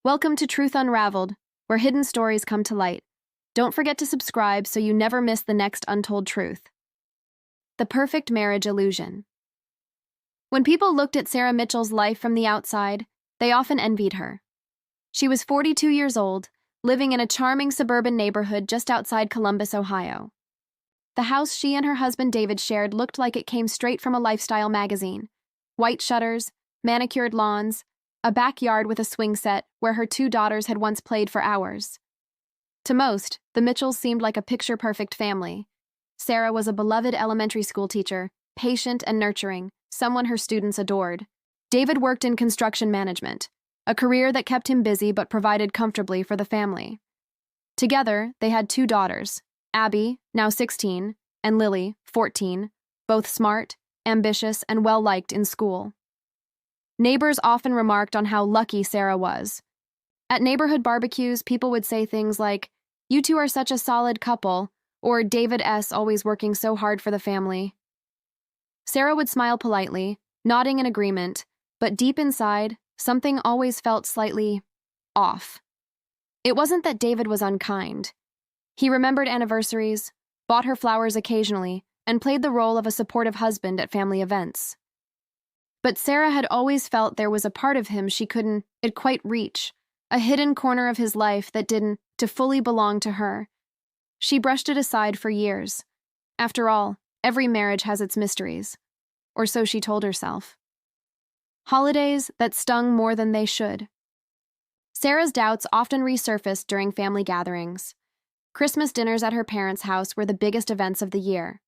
Welcome to Truth Unraveled, where hidden stories come to light. Don't forget to subscribe so you never miss the next untold truth. The perfect marriage illusion. When people looked at Sarah Mitchell's life from the outside, they often envied her. She was 42 years old, living in a charming suburban neighborhood just outside Columbus, Ohio. The house she and her husband David shared looked like it came straight from a lifestyle magazine. White shutters, manicured lawns, a backyard with a swing set where her two daughters had once played for hours. To most, the Mitchells seemed like a picture-perfect family. Sarah was a beloved elementary school teacher, patient and nurturing, someone her students adored. David worked in construction management, a career that kept him busy but provided comfortably for the family. Together, they had two daughters, Abby, now 16, and Lily, 14, both smart, ambitious, and well-liked in school. Neighbors often remarked on how lucky Sarah was. At neighborhood barbecues, people would say things like, "You two are such a solid couple," or "David S. always working so hard for the family." Sarah would smile politely, nodding in agreement, but deep inside, something always felt slightly off. It wasn't that David was unkind. He remembered anniversaries, bought her flowers occasionally, and played the role of a supportive husband at family events. But Sarah had always felt there was a part of him she couldn't quite reach, a hidden corner of his life that didn't fully belong to her. She brushed it aside for years. After all, every marriage has its mysteries. Or so she told herself. Holidays that stung more than they should. Sarah's doubts often resurfaced during family gatherings. Christmas dinners at her parents' house were the biggest events of the year.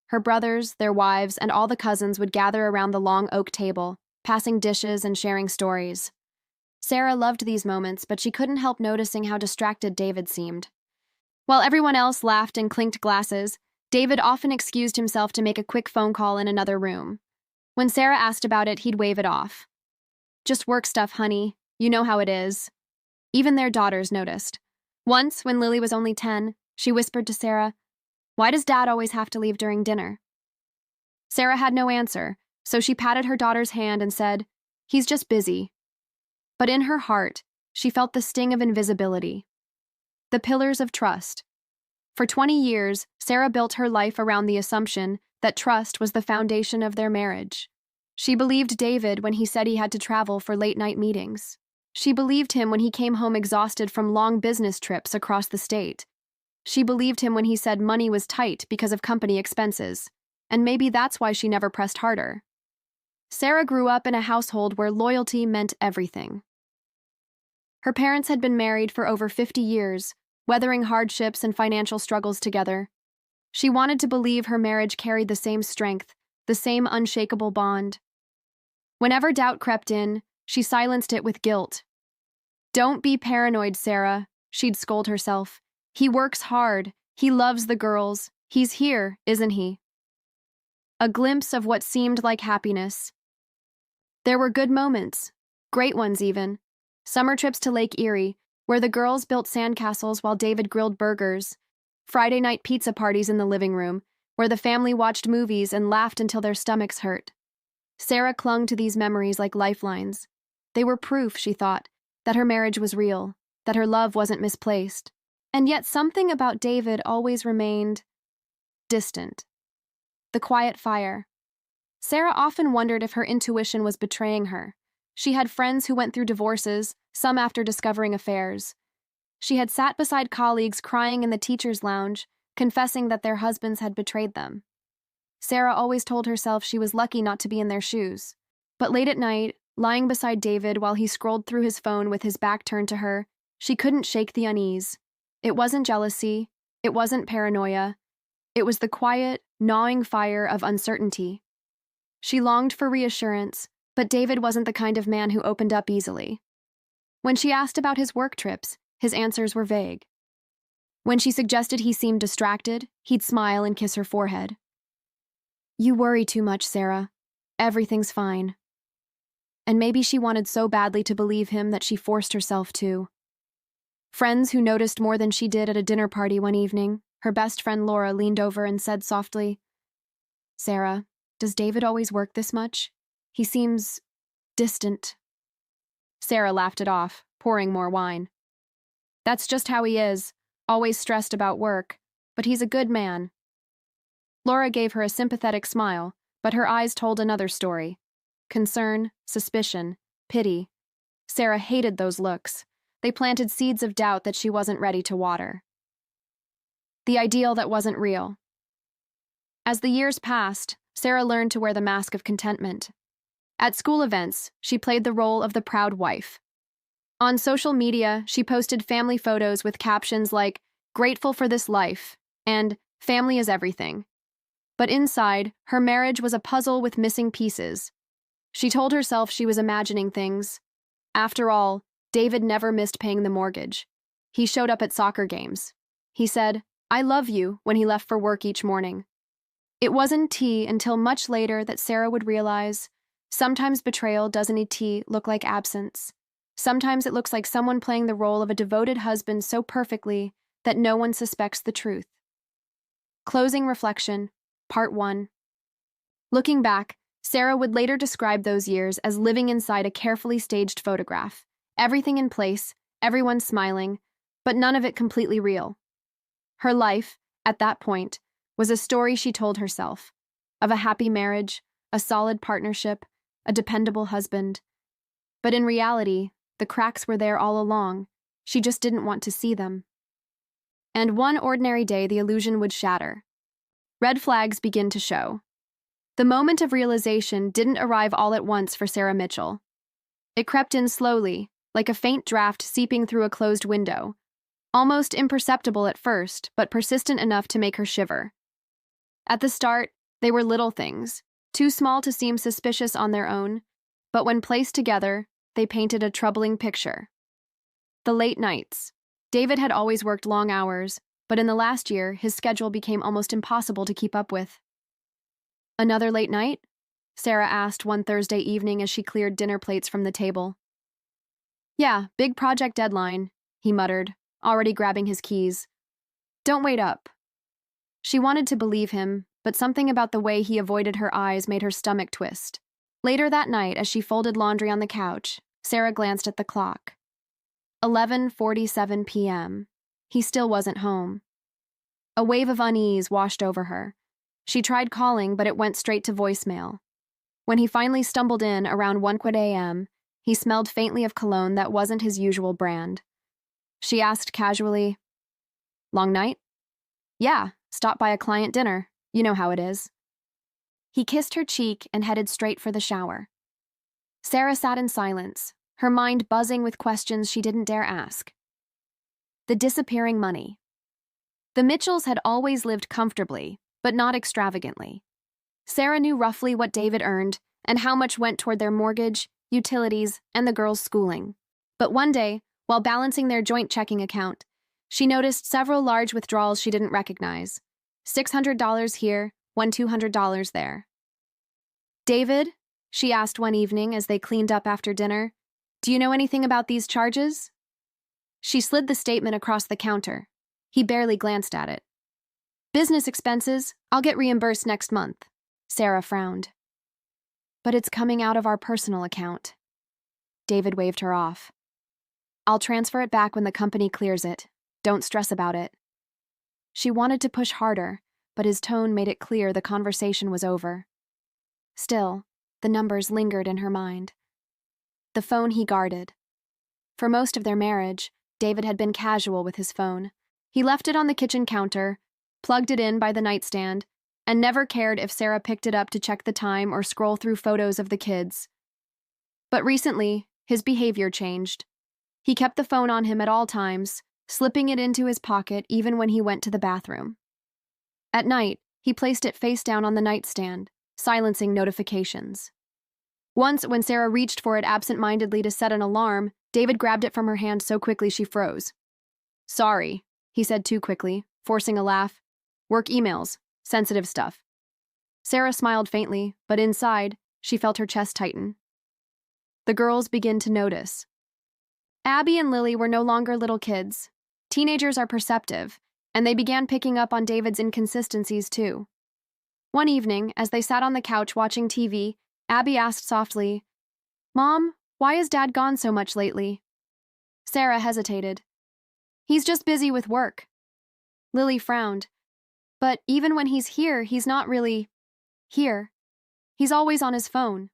Her brothers, their wives, and all the cousins would gather around the long oak table, passing dishes and sharing stories. Sarah loved these moments, but she couldn't help noticing how distracted David seemed. While everyone else laughed and clinked glasses, David often excused himself to make a quick phone call in another room. When Sarah asked about it, he'd wave it off. "Just work stuff, honey. You know how it is." Even their daughters noticed. Once, when Lily was only 10, she whispered to Sarah, "Why does Dad always have to leave during dinner?" Sarah had no answer, so she patted her daughter's hand and said, "He's just busy." But in her heart, she felt the sting of invisibility. The pillars of trust. For 20 years, Sarah built her life around the assumption that trust was the foundation of their marriage. She believed David when he said he had to travel for late-night meetings. She believed him when he came home exhausted from long business trips across the state. She believed him when he said money was tight because of company expenses, and maybe that's why she never pressed harder. Sarah grew up in a household where loyalty meant everything. Her parents had been married for over 50 years, weathering hardships and financial struggles together. She wanted to believe her marriage carried the same strength, the same unshakable bond. Whenever doubt crept in, she silenced it with guilt. "Don't be paranoid, Sarah," she'd scold herself. "He works hard. He loves the girls. He's here, isn't he?" A glimpse of what seemed like happiness. There were good moments, great ones even. Summer trips to Lake Erie, where the girls built sandcastles while David grilled burgers. Friday night pizza parties in the living room, where the family watched movies and laughed until their stomachs hurt. Sarah clung to these memories like lifelines. They were proof, she thought, that her marriage was real, that her love wasn't misplaced. And yet something about David always remained distant. The quiet fire. Sarah often wondered if her intuition was betraying her. She had friends who went through divorces, some after discovering affairs. She had sat beside colleagues crying in the teacher's lounge, confessing that their husbands had betrayed them. Sarah always told herself she was lucky not to be in their shoes. But late at night, lying beside David while he scrolled through his phone with his back turned to her, she couldn't shake the unease. It wasn't jealousy. It wasn't paranoia. It was the quiet, gnawing fire of uncertainty. She longed for reassurance, but David wasn't the kind of man who opened up easily. When she asked about his work trips, his answers were vague. When she suggested he seemed distracted, he'd smile and kiss her forehead. "You worry too much, Sarah. Everything's fine." And maybe she wanted so badly to believe him that she forced herself to. Friends who noticed more than she did at a dinner party one evening, her best friend Laura leaned over and said softly, "Sarah, does David always work this much? He seems distant." Sarah laughed it off, pouring more wine. That's just how he is, always stressed about work, but he's a good man. Laura gave her a sympathetic smile, but her eyes told another story. Concern, suspicion, pity. Sarah hated those looks. They planted seeds of doubt that she wasn't ready to water. The ideal that wasn't real. As the years passed, Sarah learned to wear the mask of contentment. At school events, she played the role of the proud wife. On social media, she posted family photos with captions like, "Grateful for this life," and "Family is everything." But inside, her marriage was a puzzle with missing pieces. She told herself she was imagining things. After all, David never missed paying the mortgage. He showed up at soccer games. He said, "I love you," when he left for work each morning. It wasn't tea until much later that Sarah would realize, sometimes betrayal doesn't look like absence. Sometimes it looks like someone playing the role of a devoted husband so perfectly that no one suspects the truth. Closing reflection, Part 1. Looking back, Sarah would later describe those years as living inside a carefully staged photograph. Everything in place, everyone smiling, but none of it completely real. Her life, at that point, was a story she told herself, of a happy marriage, a solid partnership, a dependable husband. But in reality, the cracks were there all along. She just didn't want to see them. And one ordinary day, the illusion would shatter. Red flags begin to show. The moment of realization didn't arrive all at once for Sarah Mitchell. It crept in slowly, like a faint draft seeping through a closed window, almost imperceptible at first, but persistent enough to make her shiver. At the start, they were little things, too small to seem suspicious on their own, but when placed together, they painted a troubling picture. The late nights. David had always worked long hours, but in the last year, his schedule became almost impossible to keep up with. "Another late night?" Sarah asked one Thursday evening as she cleared dinner plates from the table. "Yeah, big project deadline," he muttered, already grabbing his keys. "Don't wait up." She wanted to believe him, but something about the way he avoided her eyes made her stomach twist. Later that night, as she folded laundry on the couch, Sarah glanced at the clock. 11:47 p.m. He still wasn't home. A wave of unease washed over her. She tried calling, but it went straight to voicemail. When he finally stumbled in around 1 a.m., he smelled faintly of cologne that wasn't his usual brand. She asked casually, "Long night?" "Yeah, stopped by a client dinner. You know how it is." He kissed her cheek and headed straight for the shower. Sarah sat in silence, her mind buzzing with questions she didn't dare ask. The disappearing money. The Mitchells had always lived comfortably, but not extravagantly. Sarah knew roughly what David earned and how much went toward their mortgage, utilities, and the girls' schooling. But one day, while balancing their joint checking account, she noticed several large withdrawals she didn't recognize. $600 here, $200 there. "David," she asked one evening as they cleaned up after dinner, "do you know anything about these charges?" She slid the statement across the counter. He barely glanced at it. "Business expenses, I'll get reimbursed next month." Sarah frowned. "But it's coming out of our personal account." David waved her off. "I'll transfer it back when the company clears it. Don't stress about it." She wanted to push harder, but his tone made it clear the conversation was over. Still, the numbers lingered in her mind. The phone he guarded. For most of their marriage, David had been casual with his phone. He left it on the kitchen counter, plugged it in by the nightstand, and never cared if Sarah picked it up to check the time or scroll through photos of the kids. But recently, his behavior changed. He kept the phone on him at all times, slipping it into his pocket even when he went to the bathroom. At night, he placed it face down on the nightstand, silencing notifications. Once, when Sarah reached for it absent-mindedly to set an alarm, David grabbed it from her hand so quickly she froze. "Sorry," he said too quickly, forcing a laugh. "Work emails, sensitive stuff." Sarah smiled faintly, but inside, she felt her chest tighten. The girls began to notice. Abby and Lily were no longer little kids. Teenagers are perceptive, and they began picking up on David's inconsistencies too. One evening, as they sat on the couch watching TV, Abby asked softly, "Mom, why has Dad gone so much lately?" Sarah hesitated. He's just busy with work. Lily frowned. But even when he's here, he's not really here. He's always on his phone.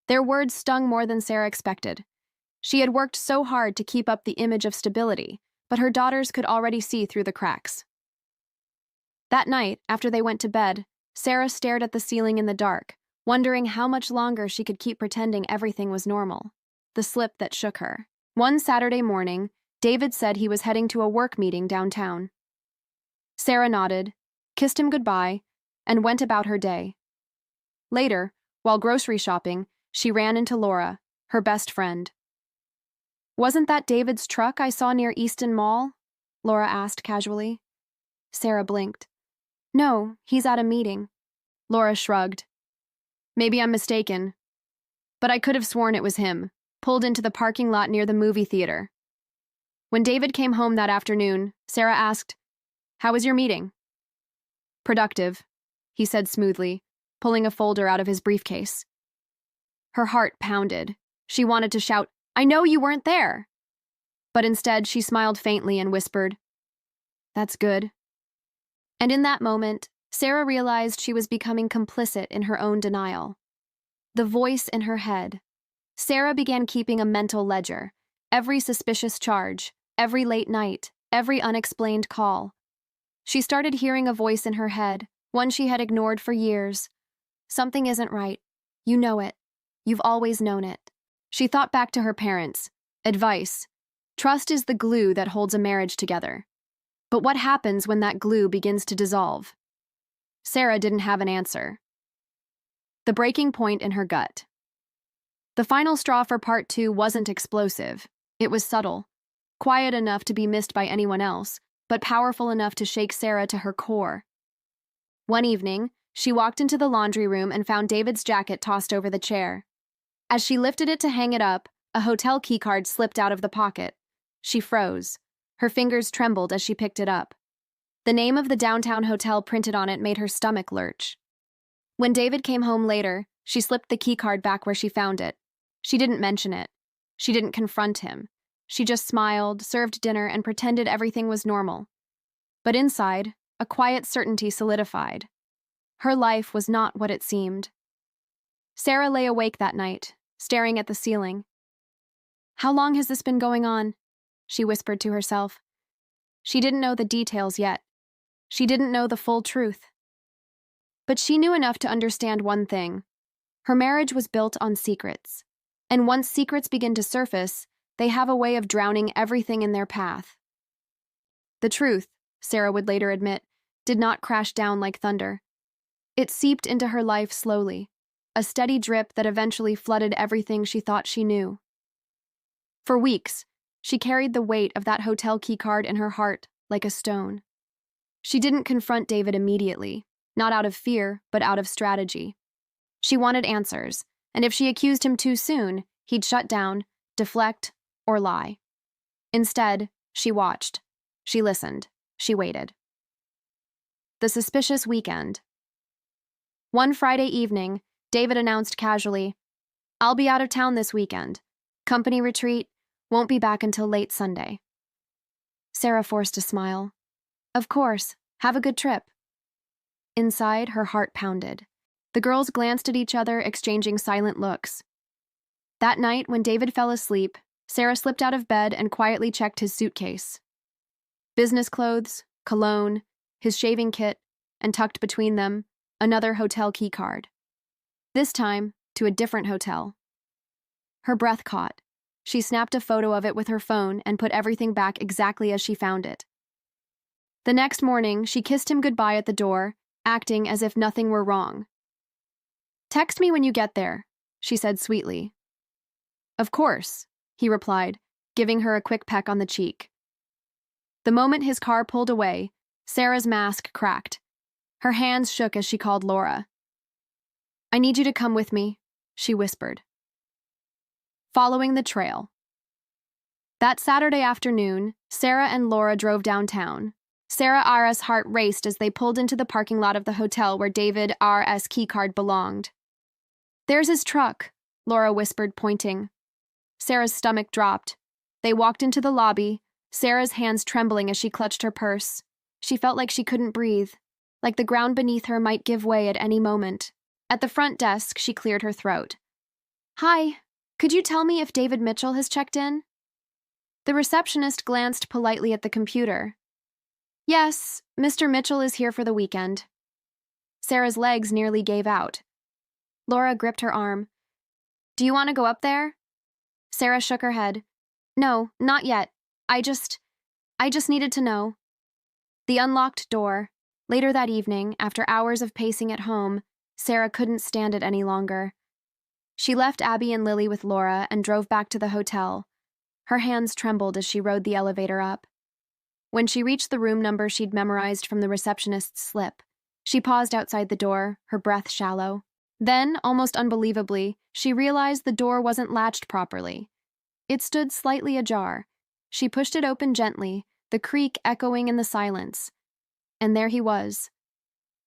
Their words stung more than Sarah expected. She had worked so hard to keep up the image of stability, but her daughters could already see through the cracks. That night, after they went to bed, Sarah stared at the ceiling in the dark, wondering how much longer she could keep pretending everything was normal. The slip that shook her. One Saturday morning, David said he was heading to a work meeting downtown. Sarah nodded, kissed him goodbye, and went about her day. Later, while grocery shopping, she ran into Laura, her best friend. "Wasn't that David's truck I saw near Easton Mall?" Laura asked casually. Sarah blinked. "No, he's at a meeting." Laura shrugged. "Maybe I'm mistaken. But I could have sworn it was him, pulled into the parking lot near the movie theater." When David came home that afternoon, Sarah asked, "How was your meeting?" "Productive," he said smoothly, pulling a folder out of his briefcase. Her heart pounded. She wanted to shout, "I know you weren't there!" But instead, she smiled faintly and whispered, "That's good." And in that moment, Sarah realized she was becoming complicit in her own denial. The voice in her head. Sarah began keeping a mental ledger. Every suspicious charge, every late night, every unexplained call. She started hearing a voice in her head, one she had ignored for years. "Something isn't right. You know it. You've always known it." She thought back to her parents. Advice. Trust is the glue that holds a marriage together. But what happens when that glue begins to dissolve? Sarah didn't have an answer. The breaking point in her gut. The final straw for part 2 wasn't explosive. It was subtle, quiet enough to be missed by anyone else, but powerful enough to shake Sarah to her core. One evening, she walked into the laundry room and found David's jacket tossed over the chair. As she lifted it to hang it up, a hotel keycard slipped out of the pocket. She froze. Her fingers trembled as she picked it up. The name of the downtown hotel printed on it made her stomach lurch. When David came home later, she slipped the keycard back where she found it. She didn't mention it. She didn't confront him. She just smiled, served dinner, and pretended everything was normal. But inside, a quiet certainty solidified. Her life was not what it seemed. Sarah lay awake that night, staring at the ceiling. "How long has this been going on?" she whispered to herself. She didn't know the details yet. She didn't know the full truth. But she knew enough to understand one thing. Her marriage was built on secrets. And once secrets begin to surface, they have a way of drowning everything in their path. The truth, Sarah would later admit, did not crash down like thunder. It seeped into her life slowly, a steady drip that eventually flooded everything she thought she knew. For weeks, she carried the weight of that hotel keycard in her heart like a stone. She didn't confront David immediately, not out of fear, but out of strategy. She wanted answers, and if she accused him too soon, he'd shut down, deflect, or lie. Instead, she watched. She listened. She waited. The suspicious weekend. One Friday evening, David announced casually, "I'll be out of town this weekend. Company retreat, won't be back until late Sunday." Sarah forced a smile. "Of course, have a good trip." Inside, her heart pounded. The girls glanced at each other, exchanging silent looks. That night, when David fell asleep, Sarah slipped out of bed and quietly checked his suitcase. Business clothes, cologne, his shaving kit, and tucked between them, another hotel keycard. This time, to a different hotel. Her breath caught. She snapped a photo of it with her phone and put everything back exactly as she found it. The next morning, she kissed him goodbye at the door, acting as if nothing were wrong. "Text me when you get there," she said sweetly. "Of course," he replied, giving her a quick peck on the cheek. The moment his car pulled away, Sarah's mask cracked. Her hands shook as she called Laura. "I need you to come with me," she whispered. Following the trail. That Saturday afternoon, Sarah and Laura drove downtown. Sarah R's heart raced as they pulled into the parking lot of the hotel where David R's keycard belonged. "There's his truck," Laura whispered, pointing. Sarah's stomach dropped. They walked into the lobby, Sarah's hands trembling as she clutched her purse. She felt like she couldn't breathe, like the ground beneath her might give way at any moment. At the front desk, she cleared her throat. "Hi, could you tell me if David Mitchell has checked in?" The receptionist glanced politely at the computer. "Yes, Mr. Mitchell is here for the weekend." Sarah's legs nearly gave out. Laura gripped her arm. "Do you want to go up there?" Sarah shook her head. "No, not yet. I just needed to know." The unlocked door. Later that evening, after hours of pacing at home, Sarah couldn't stand it any longer. She left Abby and Lily with Laura and drove back to the hotel. Her hands trembled as she rode the elevator up. When she reached the room number she'd memorized from the receptionist's slip, she paused outside the door, her breath shallow. Then, almost unbelievably, she realized the door wasn't latched properly. It stood slightly ajar. She pushed it open gently, the creak echoing in the silence. And there he was,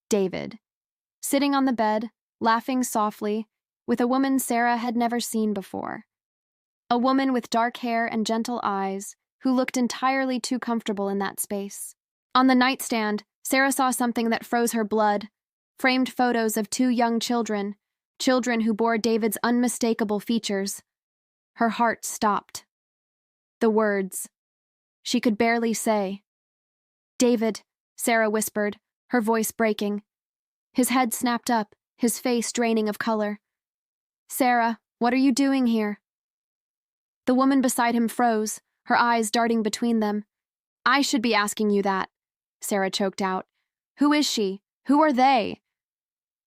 David, sitting on the bed, laughing softly, with a woman Sarah had never seen before. A woman with dark hair and gentle eyes, who looked entirely too comfortable in that space. On the nightstand, Sarah saw something that froze her blood. Framed photos of two young children who bore David's unmistakable features. Her heart stopped. The words she could barely say. "David," Sarah whispered, her voice breaking. His head snapped up, his face draining of color. "Sarah, what are you doing here?" The woman beside him froze, her eyes darting between them. "I should be asking you that," Sarah choked out. "Who is she? Who are they?"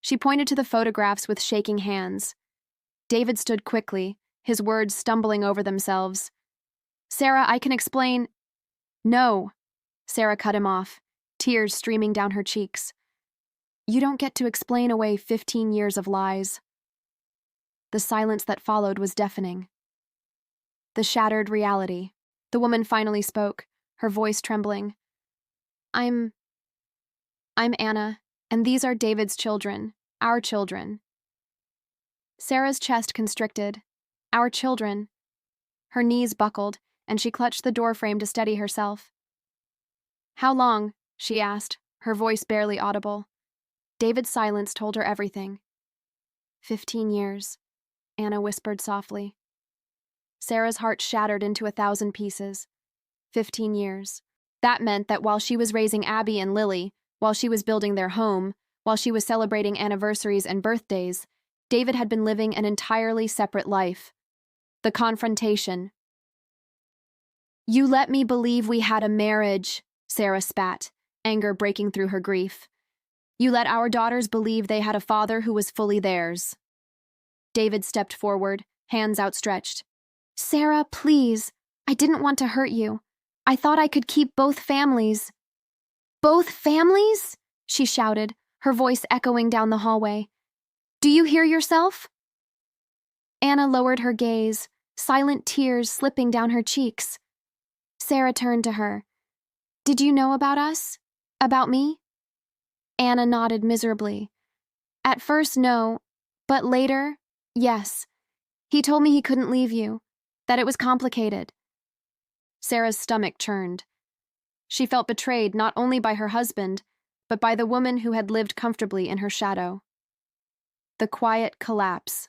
She pointed to the photographs with shaking hands. David stood quickly, his words stumbling over themselves. "Sarah, I can explain—" "No," Sarah cut him off, tears streaming down her cheeks. "You don't get to explain away 15 years of lies." The silence that followed was deafening. The shattered reality. The woman finally spoke, her voice trembling. I'm Anna, and these are David's children, our children." Sarah's chest constricted. Our children. Her knees buckled, and she clutched the doorframe to steady herself. "How long?" she asked, her voice barely audible. David's silence told her everything. 15 years, Anna whispered softly. Sarah's heart shattered into 1,000 pieces. 15 years. That meant that while she was raising Abby and Lily, while she was building their home, while she was celebrating anniversaries and birthdays, David had been living an entirely separate life. The confrontation. "You let me believe we had a marriage," Sarah spat, anger breaking through her grief. "You let our daughters believe they had a father who was fully theirs." David stepped forward, hands outstretched. "Sarah, please. I didn't want to hurt you. I thought I could keep both families." "Both families?" she shouted, her voice echoing down the hallway. "Do you hear yourself?" Anna lowered her gaze, silent tears slipping down her cheeks. Sarah turned to her. "Did you know about us? About me?" Anna nodded miserably. "At first, no, but later, yes. He told me he couldn't leave you, that it was complicated." Sarah's stomach churned. She felt betrayed not only by her husband, but by the woman who had lived comfortably in her shadow. The quiet collapse.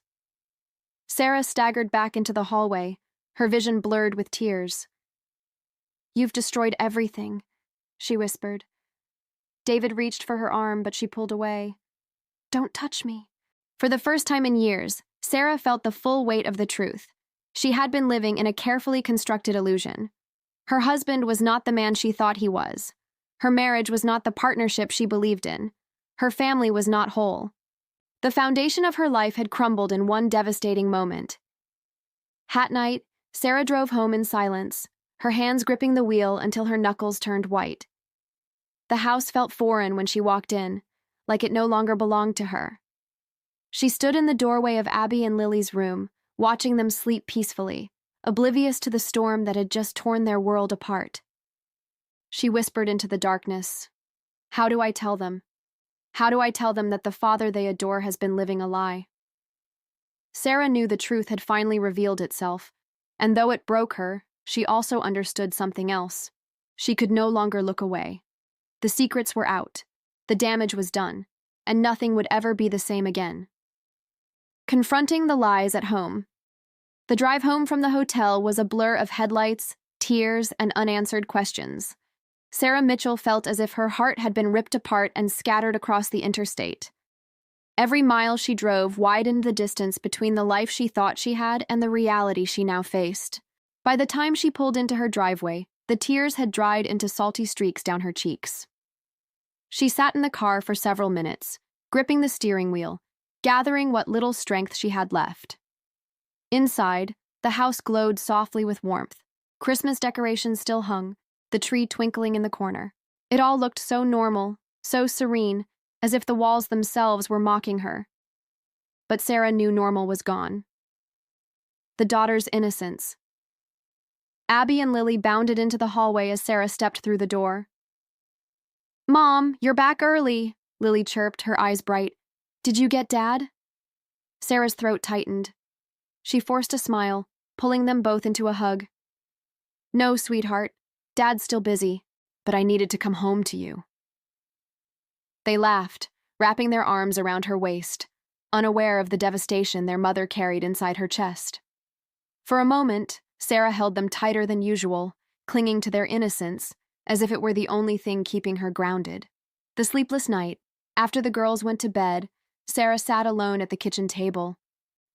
Sarah staggered back into the hallway, her vision blurred with tears. "You've destroyed everything," she whispered. David reached for her arm, but she pulled away. "Don't touch me." For the first time in years, Sarah felt the full weight of the truth. She had been living in a carefully constructed illusion. Her husband was not the man she thought he was. Her marriage was not the partnership she believed in. Her family was not whole. The foundation of her life had crumbled in one devastating moment. That night, Sarah drove home in silence, her hands gripping the wheel until her knuckles turned white. The house felt foreign when she walked in, like it no longer belonged to her. She stood in the doorway of Abby and Lily's room, watching them sleep peacefully, oblivious to the storm that had just torn their world apart. She whispered into the darkness, "How do I tell them? How do I tell them that the father they adore has been living a lie?" Sarah knew the truth had finally revealed itself, and though it broke her, she also understood something else. She could no longer look away. The secrets were out, the damage was done, and nothing would ever be the same again. Confronting the lies at home. The drive home from the hotel was a blur of headlights, tears, and unanswered questions. Sarah Mitchell felt as if her heart had been ripped apart and scattered across the interstate. Every mile she drove widened the distance between the life she thought she had and the reality she now faced. By the time she pulled into her driveway, the tears had dried into salty streaks down her cheeks. She sat in the car for several minutes, gripping the steering wheel, gathering what little strength she had left. Inside, the house glowed softly with warmth. Christmas decorations still hung, the tree twinkling in the corner. It all looked so normal, so serene, as if the walls themselves were mocking her. But Sarah knew normal was gone. The daughter's innocence. Abby and Lily bounded into the hallway as Sarah stepped through the door. "Mom, you're back early," Lily chirped, her eyes bright. "Did you get Dad?" Sarah's throat tightened. She forced a smile, pulling them both into a hug. "No, sweetheart. Dad's still busy, but I needed to come home to you." They laughed, wrapping their arms around her waist, unaware of the devastation their mother carried inside her chest. For a moment, Sarah held them tighter than usual, clinging to their innocence, as if it were the only thing keeping her grounded. The sleepless night, after the girls went to bed, Sarah sat alone at the kitchen table.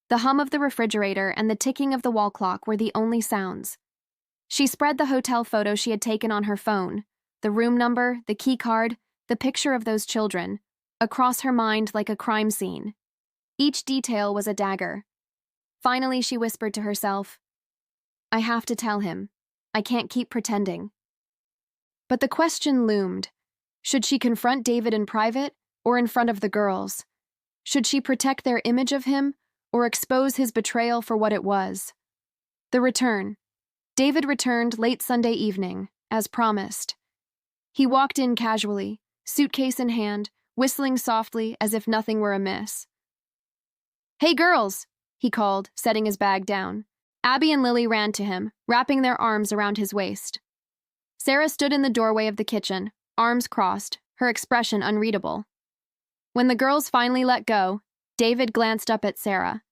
The hum of the refrigerator and the ticking of the wall clock were the only sounds. She spread the hotel photo she had taken on her phone, the room number, the key card, the picture of those children, across her mind like a crime scene. Each detail was a dagger. Finally, she whispered to herself, "I have to tell him. I can't keep pretending." But the question loomed. Should she confront David in private or in front of the girls? Should she protect their image of him or expose his betrayal for what it was? The return. David returned late Sunday evening, as promised. He walked in casually, suitcase in hand, whistling softly as if nothing were amiss. "Hey, girls," he called, setting his bag down. Abby and Lily ran to him, wrapping their arms around his waist. Sarah stood in the doorway of the kitchen, arms crossed, her expression unreadable. When the girls finally let go, David glanced up at Sarah.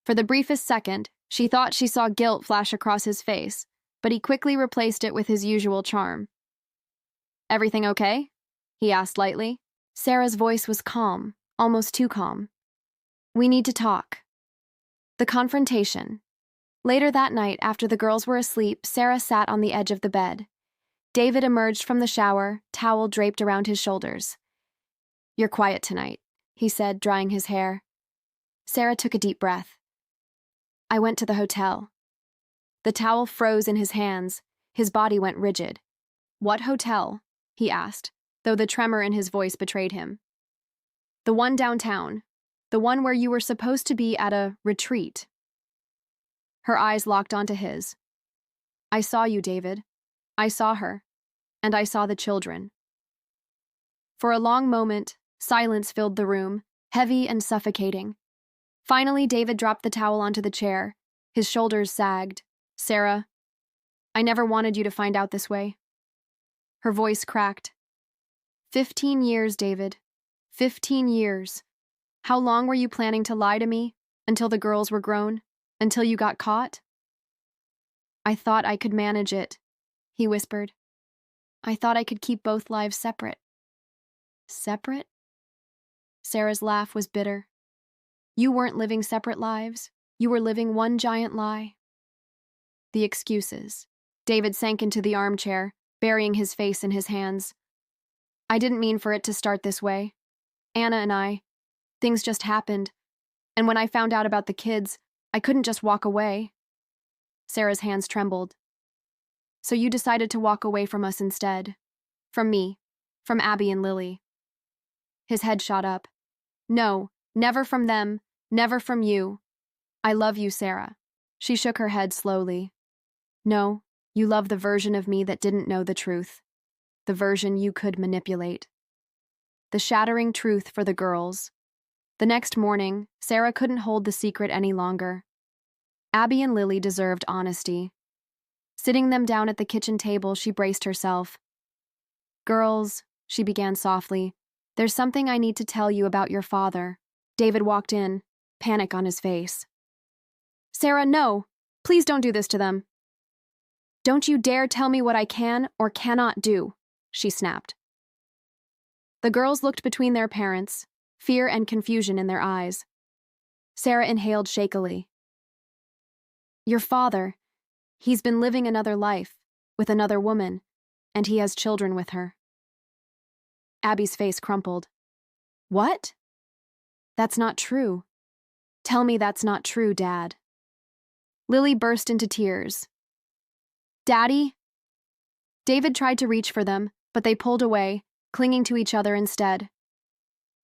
For the briefest second, she thought she saw guilt flash across his face, but he quickly replaced it with his usual charm. "Everything okay?" he asked lightly. Sarah's voice was calm, almost too calm. "We need to talk." The confrontation. Later that night, after the girls were asleep, Sarah sat on the edge of the bed. David emerged from the shower, towel draped around his shoulders. "You're quiet tonight," he said, drying his hair. Sarah took a deep breath. "I went to the hotel." The towel froze in his hands. His body went rigid. "What hotel?" he asked, though the tremor in his voice betrayed him. "The one downtown. The one where you were supposed to be at a retreat." Her eyes locked onto his. "I saw you, David. I saw her. And I saw the children." For a long moment, silence filled the room, heavy and suffocating. Finally, David dropped the towel onto the chair. His shoulders sagged. "Sarah, I never wanted you to find out this way." Her voice cracked. 15 years, David. 15 years. How long were you planning to lie to me? Until the girls were grown? Until you got caught? "I thought I could manage it," he whispered. "I thought I could keep both lives separate." Separate? Sarah's laugh was bitter. "You weren't living separate lives. You were living one giant lie." The excuses. David sank into the armchair, burying his face in his hands. "I didn't mean for it to start this way. Anna and I, things just happened. And when I found out about the kids, I couldn't just walk away." Sarah's hands trembled. "So you decided to walk away from us instead. From me. From Abby and Lily." His head shot up. "No, never from them. Never from you. I love you, Sarah." She shook her head slowly. "No, you love the version of me that didn't know the truth. The version you could manipulate." The shattering truth for the girls. The next morning, Sarah couldn't hold the secret any longer. Abby and Lily deserved honesty. Sitting them down at the kitchen table, she braced herself. "Girls," she began softly, "there's something I need to tell you about your father." David walked in, panic on his face. "Sarah, no! Please don't do this to them." "Don't you dare tell me what I can or cannot do," she snapped. The girls looked between their parents, fear and confusion in their eyes. Sarah inhaled shakily. "Your father, he's been living another life, with another woman, and he has children with her." Abby's face crumpled. "What? That's not true. Tell me that's not true, Dad." Lily burst into tears. "Daddy?" David tried to reach for them, but they pulled away, clinging to each other instead.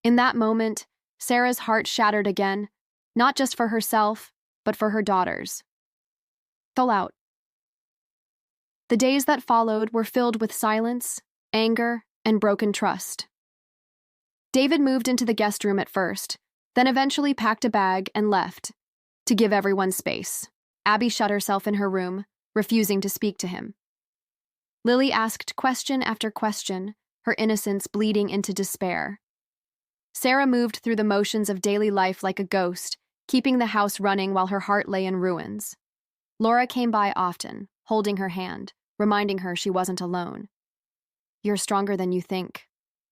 In that moment, Sarah's heart shattered again, not just for herself, but for her daughters. Fell out. The days that followed were filled with silence, anger, and broken trust. David moved into the guest room at first, then eventually packed a bag and left, to give everyone space. Abby shut herself in her room, refusing to speak to him. Lily asked question after question, her innocence bleeding into despair. Sarah moved through the motions of daily life like a ghost, keeping the house running while her heart lay in ruins. Laura came by often, holding her hand, reminding her she wasn't alone. "You're stronger than you think,"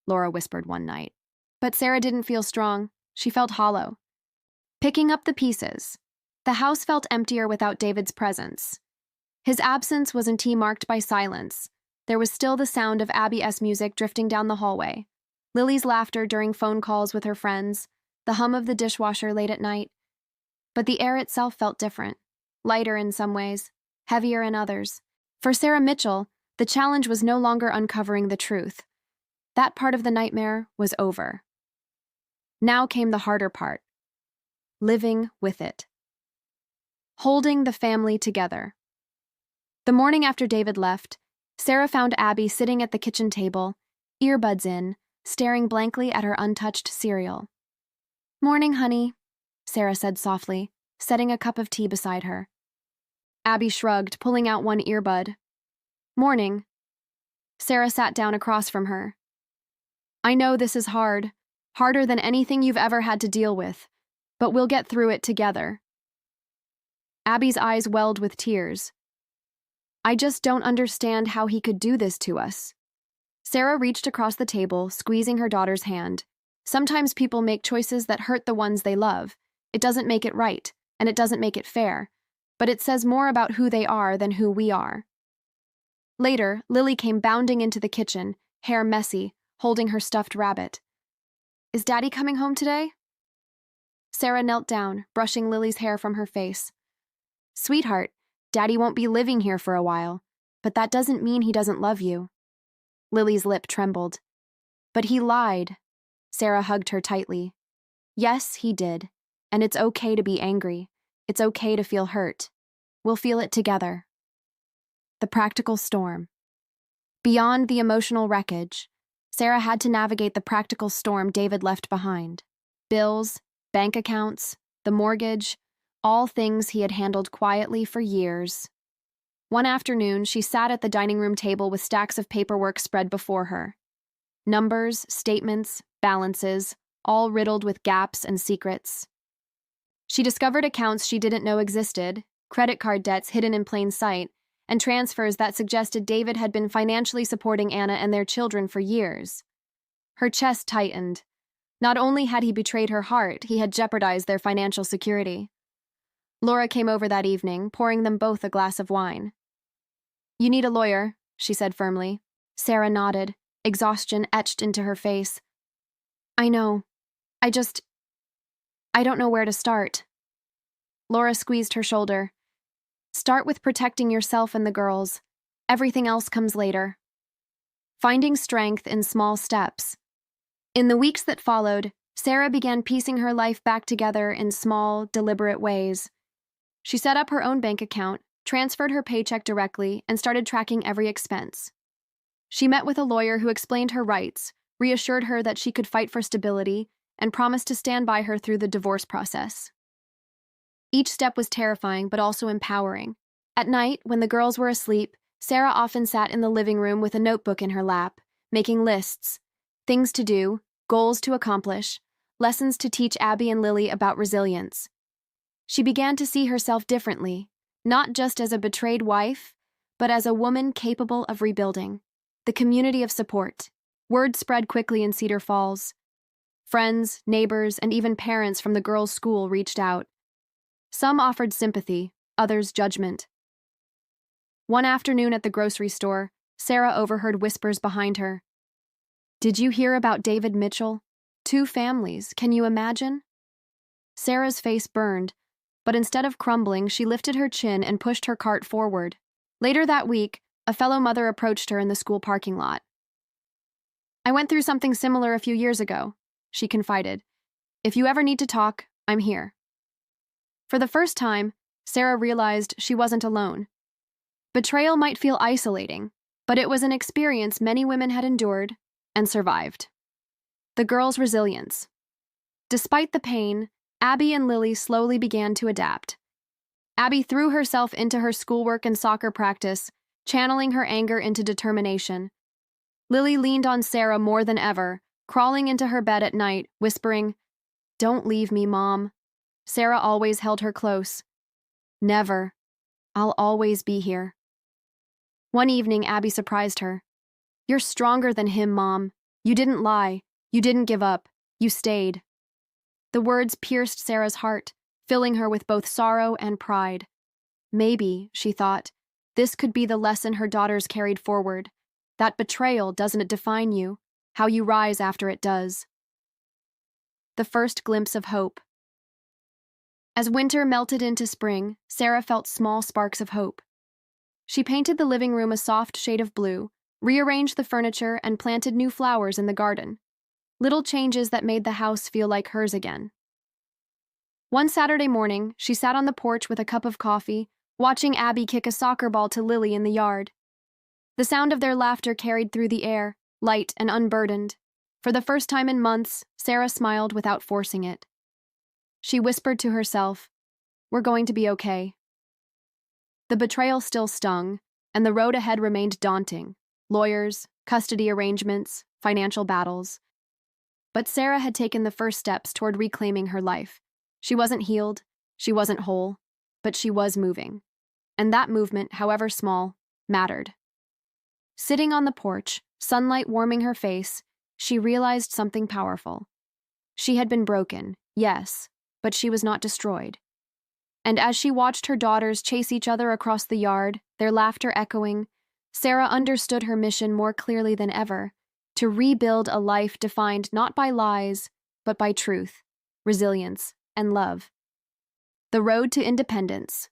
Laura whispered one night. But Sarah didn't feel strong. She felt hollow. Picking up the pieces, the house felt emptier without David's presence. His absence wasn't marked by silence. There was still the sound of Abby's music drifting down the hallway, Lily's laughter during phone calls with her friends, the hum of the dishwasher late at night. But the air itself felt different, lighter in some ways, heavier in others. For Sarah Mitchell, the challenge was no longer uncovering the truth. That part of the nightmare was over. Now came the harder part: living with it. Holding the family together. The morning after David left, Sarah found Abby sitting at the kitchen table, earbuds in, staring blankly at her untouched cereal. "Morning, honey," Sarah said softly, setting a cup of tea beside her. Abby shrugged, pulling out one earbud. "Morning." Sarah sat down across from her. "I know this is hard, harder than anything you've ever had to deal with, but we'll get through it together." Abby's eyes welled with tears. "I just don't understand how he could do this to us." Sarah reached across the table, squeezing her daughter's hand. "Sometimes people make choices that hurt the ones they love. It doesn't make it right, and it doesn't make it fair, but it says more about who they are than who we are." Later, Lily came bounding into the kitchen, hair messy, holding her stuffed rabbit. "Is Daddy coming home today?" Sarah knelt down, brushing Lily's hair from her face. "Sweetheart, Daddy won't be living here for a while, but that doesn't mean he doesn't love you." Lily's lip trembled. "But he lied." Sarah hugged her tightly. "Yes, he did. And it's okay to be angry. It's okay to feel hurt. We'll feel it together." The practical storm. Beyond the emotional wreckage, Sarah had to navigate the practical storm David left behind. Bills, bank accounts, the mortgage, all things he had handled quietly for years. One afternoon, she sat at the dining room table with stacks of paperwork spread before her. Numbers, statements, balances, all riddled with gaps and secrets. She discovered accounts she didn't know existed, credit card debts hidden in plain sight, and transfers that suggested David had been financially supporting Anna and their children for years. Her chest tightened. Not only had he betrayed her heart, he had jeopardized their financial security. Laura came over that evening, pouring them both a glass of wine. "You need a lawyer," she said firmly. Sarah nodded, exhaustion etched into her face. "I know. I don't know where to start." Laura squeezed her shoulder. "Start with protecting yourself and the girls. Everything else comes later." Finding strength in small steps. In the weeks that followed, Sarah began piecing her life back together in small, deliberate ways. She set up her own bank account, transferred her paycheck directly, and started tracking every expense. She met with a lawyer who explained her rights, reassured her that she could fight for stability, and promised to stand by her through the divorce process. Each step was terrifying but also empowering. At night, when the girls were asleep, Sarah often sat in the living room with a notebook in her lap, making lists, things to do, goals to accomplish, lessons to teach Abby and Lily about resilience. She began to see herself differently, not just as a betrayed wife, but as a woman capable of rebuilding. The community of support. Word spread quickly in Cedar Falls. Friends, neighbors, and even parents from the girls' school reached out. Some offered sympathy, others judgment. One afternoon at the grocery store, Sarah overheard whispers behind her. "Did you hear about David Mitchell? 2 families, can you imagine?" Sarah's face burned, but instead of crumbling, she lifted her chin and pushed her cart forward. Later that week, a fellow mother approached her in the school parking lot. "I went through something similar a few years ago," she confided. "If you ever need to talk, I'm here." For the first time, Sarah realized she wasn't alone. Betrayal might feel isolating, but it was an experience many women had endured and survived. The girls' resilience. Despite the pain, Abby and Lily slowly began to adapt. Abby threw herself into her schoolwork and soccer practice, channeling her anger into determination. Lily leaned on Sarah more than ever, crawling into her bed at night, whispering, "Don't leave me, Mom." Sarah always held her close. "Never. I'll always be here." One evening, Abby surprised her. "You're stronger than him, Mom. You didn't lie. You didn't give up. You stayed." The words pierced Sarah's heart, filling her with both sorrow and pride. Maybe, she thought, this could be the lesson her daughters carried forward. That betrayal doesn't define you, how you rise after it does. The first glimpse of hope. As winter melted into spring, Sarah felt small sparks of hope. She painted the living room a soft shade of blue, rearranged the furniture, and planted new flowers in the garden. Little changes that made the house feel like hers again. One Saturday morning, she sat on the porch with a cup of coffee, watching Abby kick a soccer ball to Lily in the yard. The sound of their laughter carried through the air, light and unburdened. For the first time in months, Sarah smiled without forcing it. She whispered to herself, "We're going to be okay." The betrayal still stung, and the road ahead remained daunting. Lawyers, custody arrangements, financial battles. But Sarah had taken the first steps toward reclaiming her life. She wasn't healed, she wasn't whole, but she was moving. And that movement, however small, mattered. Sitting on the porch, sunlight warming her face, she realized something powerful. She had been broken, yes, but she was not destroyed. And as she watched her daughters chase each other across the yard, their laughter echoing, Sarah understood her mission more clearly than ever, to rebuild a life defined not by lies, but by truth, resilience, and love. The road to independence.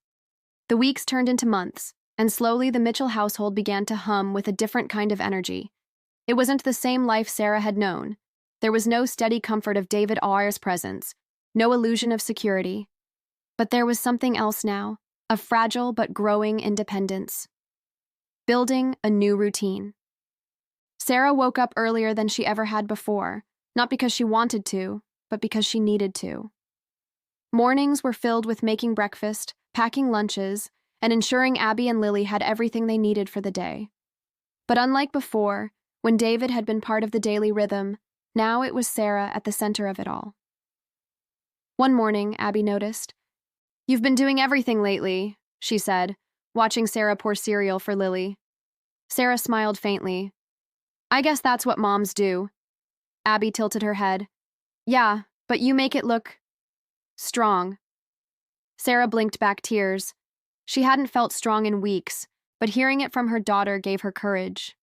The weeks turned into months, and slowly the Mitchell household began to hum with a different kind of energy. It wasn't the same life Sarah had known. There was no steady comfort of David Auer's presence, no illusion of security. But there was something else now, a fragile but growing independence. Building a new routine. Sarah woke up earlier than she ever had before, not because she wanted to, but because she needed to. Mornings were filled with making breakfast, packing lunches, and ensuring Abby and Lily had everything they needed for the day. But unlike before, when David had been part of the daily rhythm, now it was Sarah at the center of it all. One morning, Abby noticed. "You've been doing everything lately," she said, watching Sarah pour cereal for Lily. Sarah smiled faintly. "I guess that's what moms do." Abby tilted her head. "Yeah, but you make it look strong." Sarah blinked back tears. She hadn't felt strong in weeks, but hearing it from her daughter gave her courage.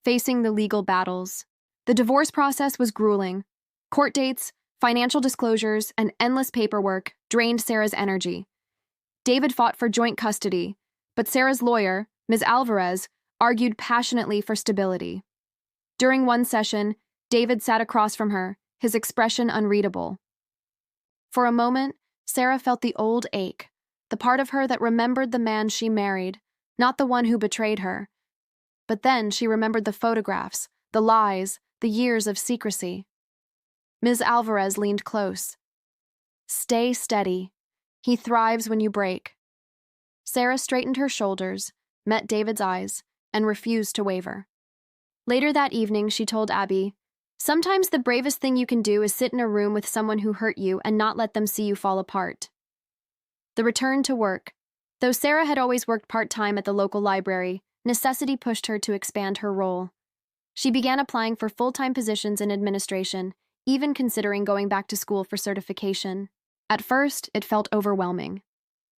Facing the legal battles. The divorce process was grueling. Court dates, financial disclosures, and endless paperwork drained Sarah's energy. David fought for joint custody, but Sarah's lawyer, Ms. Alvarez, argued passionately for stability. During one session, David sat across from her, his expression unreadable. For a moment, Sarah felt the old ache, the part of her that remembered the man she married, not the one who betrayed her. But then she remembered the photographs, the lies, the years of secrecy. Ms. Alvarez leaned close. "Stay steady. He thrives when you break." Sarah straightened her shoulders, met David's eyes, and refused to waver. Later that evening, she told Abby, "Sometimes the bravest thing you can do is sit in a room with someone who hurt you and not let them see you fall apart." The return to work. Though Sarah had always worked part-time at the local library, necessity pushed her to expand her role. She began applying for full-time positions in administration, even considering going back to school for certification. At first, it felt overwhelming.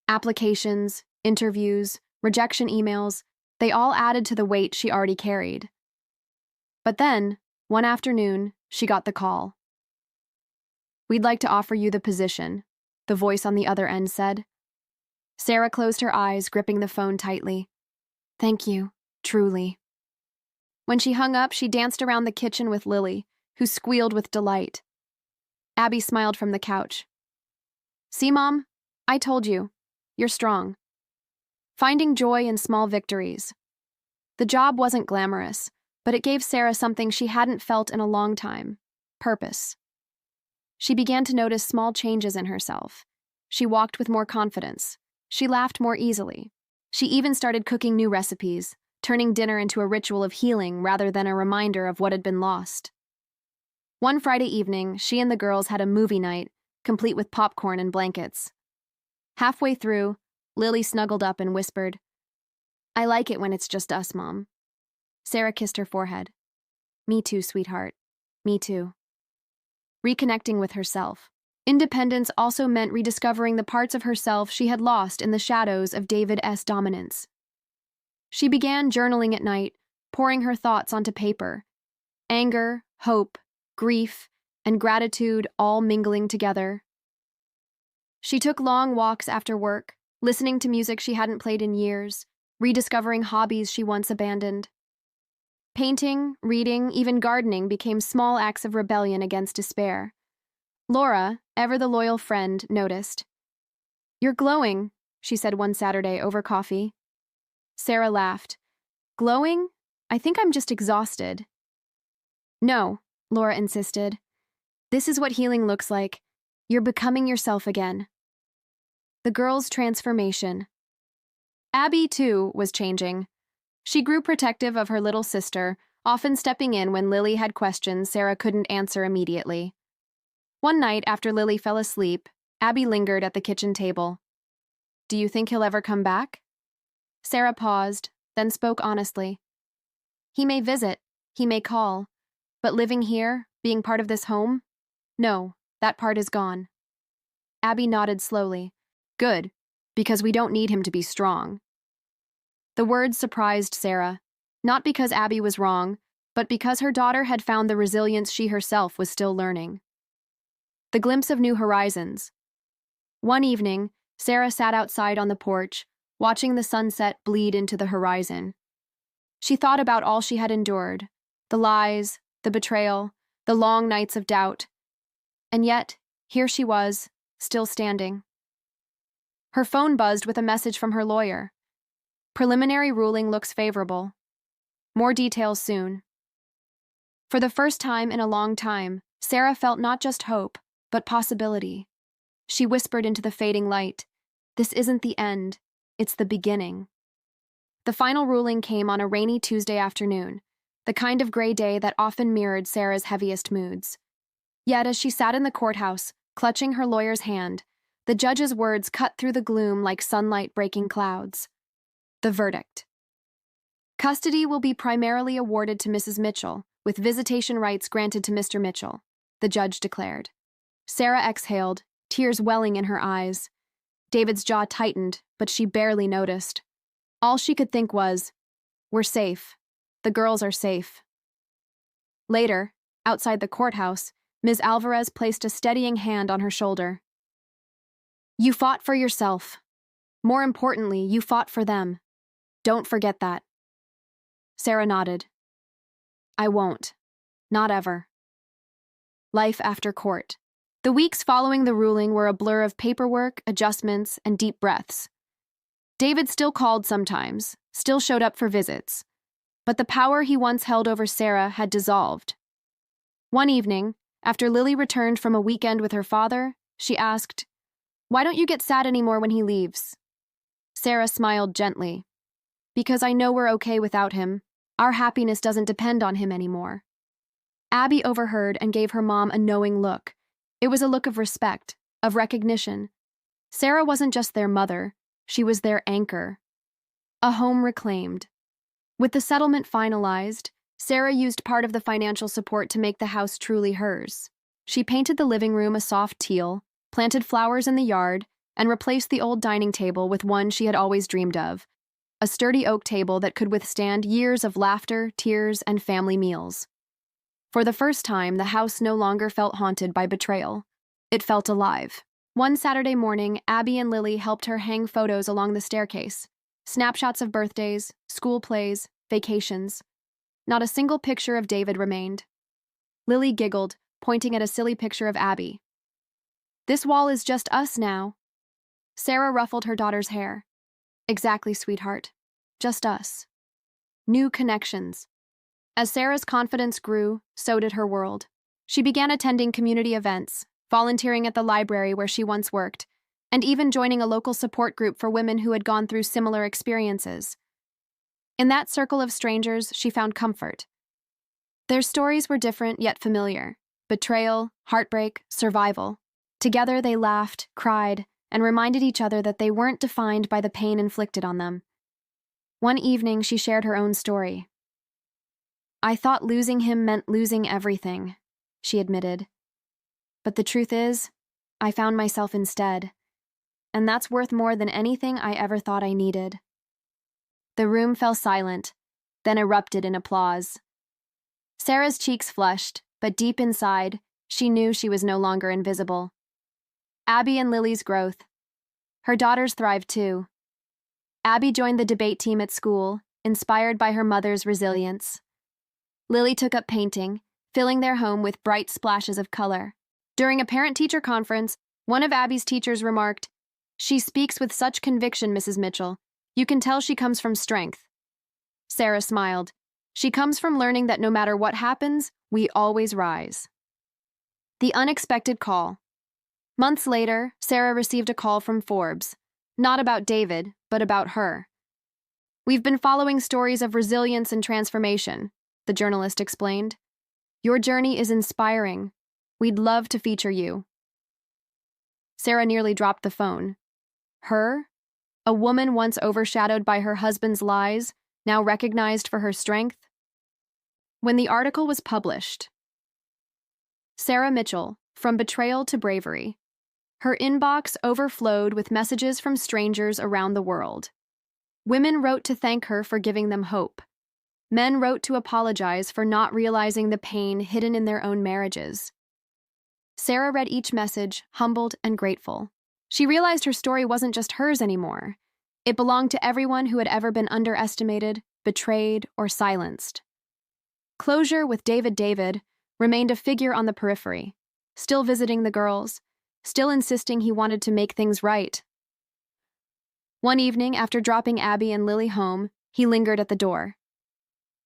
Applications, interviews, rejection emails, they all added to the weight she already carried. But then, one afternoon, she got the call. "We'd like to offer you the position," the voice on the other end said. Sarah closed her eyes, gripping the phone tightly. "Thank you, truly." When she hung up, she danced around the kitchen with Lily, who squealed with delight. Abby smiled from the couch. "See, Mom? I told you. You're strong." Finding joy in small victories. The job wasn't glamorous, but it gave Sarah something she hadn't felt in a long time: purpose. She began to notice small changes in herself. She walked with more confidence. She laughed more easily. She even started cooking new recipes, turning dinner into a ritual of healing rather than a reminder of what had been lost. One Friday evening, she and the girls had a movie night, complete with popcorn and blankets. Halfway through, Lily snuggled up and whispered, "I like it when it's just us, Mom." Sarah kissed her forehead. "Me too, sweetheart. Me too." Reconnecting with herself. Independence also meant rediscovering the parts of herself she had lost in the shadows of David's dominance. She began journaling at night, pouring her thoughts onto paper. Anger, hope, grief, and gratitude all mingling together. She took long walks after work, listening to music she hadn't played in years, rediscovering hobbies she once abandoned. Painting, reading, even gardening became small acts of rebellion against despair. Laura, ever the loyal friend, noticed. "You're glowing," she said one Saturday over coffee. Sarah laughed. "Glowing? I think I'm just exhausted." "No," Laura insisted. "This is what healing looks like. You're becoming yourself again." The girl's transformation. Abby, too, was changing. She grew protective of her little sister, often stepping in when Lily had questions Sarah couldn't answer immediately. One night, after Lily fell asleep, Abby lingered at the kitchen table. "Do you think he'll ever come back?" Sarah paused, then spoke honestly. "He may visit, he may call, but living here, being part of this home? No, that part is gone." Abby nodded slowly. "Good, because we don't need him to be strong." The words surprised Sarah, not because Abby was wrong, but because her daughter had found the resilience she herself was still learning. The glimpse of new horizons. One evening, Sarah sat outside on the porch, watching the sunset bleed into the horizon. She thought about all she had endured, the lies, the betrayal, the long nights of doubt. And yet, here she was, still standing. Her phone buzzed with a message from her lawyer. "Preliminary ruling looks favorable. More details soon." For the first time in a long time, Sarah felt not just hope, but possibility. She whispered into the fading light, "This isn't the end, it's the beginning." The final ruling came on a rainy Tuesday afternoon, the kind of gray day that often mirrored Sarah's heaviest moods. Yet as she sat in the courthouse, clutching her lawyer's hand, the judge's words cut through the gloom like sunlight breaking clouds. The verdict. Custody will be primarily awarded to Mrs. Mitchell, with visitation rights granted to Mr. Mitchell, the judge declared. Sarah exhaled, tears welling in her eyes. David's jaw tightened, but she barely noticed. All she could think was, "We're safe. The girls are safe." Later, outside the courthouse, Ms. Alvarez placed a steadying hand on her shoulder. "You fought for yourself. More importantly, you fought for them. Don't forget that." Sarah nodded. "I won't. Not ever." Life after court. The weeks following the ruling were a blur of paperwork, adjustments, and deep breaths. David still called sometimes, still showed up for visits, but the power he once held over Sarah had dissolved. One evening, after Lily returned from a weekend with her father, she asked, "Why don't you get sad anymore when he leaves?" Sarah smiled gently. Because I know we're okay without him. Our happiness doesn't depend on him anymore. Abby overheard and gave her mom a knowing look. It was a look of respect, of recognition. Sarah wasn't just their mother, she was their anchor. A home reclaimed. With the settlement finalized, Sarah used part of the financial support to make the house truly hers. She painted the living room a soft teal, planted flowers in the yard, and replaced the old dining table with one she had always dreamed of, a sturdy oak table that could withstand years of laughter, tears, and family meals. For the first time, the house no longer felt haunted by betrayal. It felt alive. One Saturday morning, Abby and Lily helped her hang photos along the staircase. Snapshots of birthdays, school plays, vacations. Not a single picture of David remained. Lily giggled, pointing at a silly picture of Abby. This wall is just us now. Sarah ruffled her daughter's hair. Exactly, sweetheart. Just us. New connections. As Sarah's confidence grew, so did her world. She began attending community events, volunteering at the library where she once worked, and even joining a local support group for women who had gone through similar experiences. In that circle of strangers, she found comfort. Their stories were different yet familiar. Betrayal, heartbreak, survival. Together they laughed, cried, and reminded each other that they weren't defined by the pain inflicted on them. One evening, she shared her own story. I thought losing him meant losing everything, she admitted. But the truth is, I found myself instead. And that's worth more than anything I ever thought I needed. The room fell silent, then erupted in applause. Sarah's cheeks flushed, but deep inside, she knew she was no longer invisible. Abby and Lily's growth. Her daughters thrived too. Abby joined the debate team at school, inspired by her mother's resilience. Lily took up painting, filling their home with bright splashes of color. During a parent-teacher conference, one of Abby's teachers remarked, "She speaks with such conviction, Mrs. Mitchell. You can tell she comes from strength." Sarah smiled. She comes from learning that no matter what happens, we always rise. The unexpected call. Months later, Sarah received a call from Forbes. Not about David, but about her. We've been following stories of resilience and transformation, the journalist explained. Your journey is inspiring. We'd love to feature you. Sarah nearly dropped the phone. Her? A woman once overshadowed by her husband's lies, now recognized for her strength? When the article was published, Sarah Mitchell, From Betrayal to Bravery. Her inbox overflowed with messages from strangers around the world. Women wrote to thank her for giving them hope. Men wrote to apologize for not realizing the pain hidden in their own marriages. Sarah read each message, humbled and grateful. She realized her story wasn't just hers anymore. It belonged to everyone who had ever been underestimated, betrayed, or silenced. Closure with David remained a figure on the periphery, still visiting the girls, still insisting he wanted to make things right. One evening, after dropping Abby and Lily home, he lingered at the door.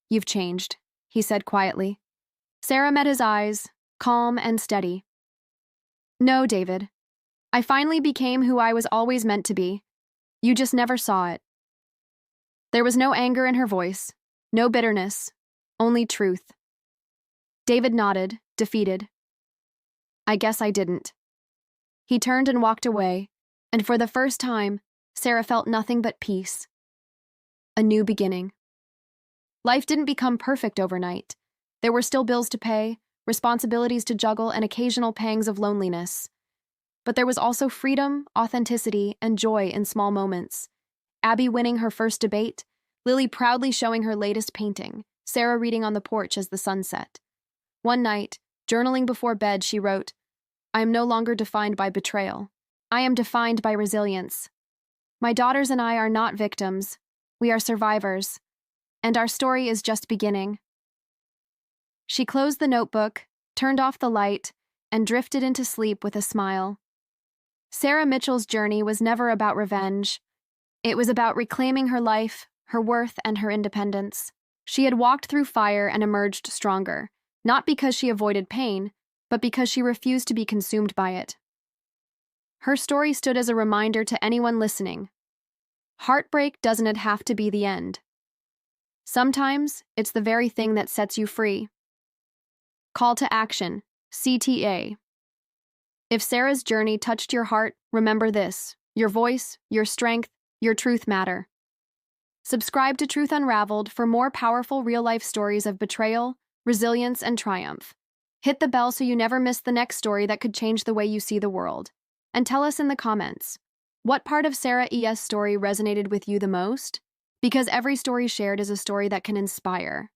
You've changed, he said quietly. Sarah met his eyes, calm and steady. No, David. I finally became who I was always meant to be. You just never saw it. There was no anger in her voice, no bitterness, only truth. David nodded, defeated. I guess I didn't. He turned and walked away, and for the first time, Sarah felt nothing but peace. A new beginning. Life didn't become perfect overnight. There were still bills to pay, responsibilities to juggle, and occasional pangs of loneliness. But there was also freedom, authenticity, and joy in small moments. Abby winning her first debate, Lily proudly showing her latest painting, Sarah reading on the porch as the sun set. One night, journaling before bed, she wrote, I am no longer defined by betrayal. I am defined by resilience. My daughters and I are not victims. We are survivors. And our story is just beginning. She closed the notebook, turned off the light, and drifted into sleep with a smile. Sarah Mitchell's journey was never about revenge. It was about reclaiming her life, her worth, and her independence. She had walked through fire and emerged stronger, not because she avoided pain, but because she refused to be consumed by it. Her story stood as a reminder to anyone listening. Heartbreak doesn't have to be the end. Sometimes it's the very thing that sets you free. Call to action, CTA. If Sarah's journey touched your heart, remember this: your voice, your strength, your truth matter. Subscribe to Truth Unraveled for more powerful real-life stories of betrayal, resilience, and triumph. Hit the bell so you never miss the next story that could change the way you see the world. And tell us in the comments, what part of Sarah's story resonated with you the most? Because every story shared is a story that can inspire.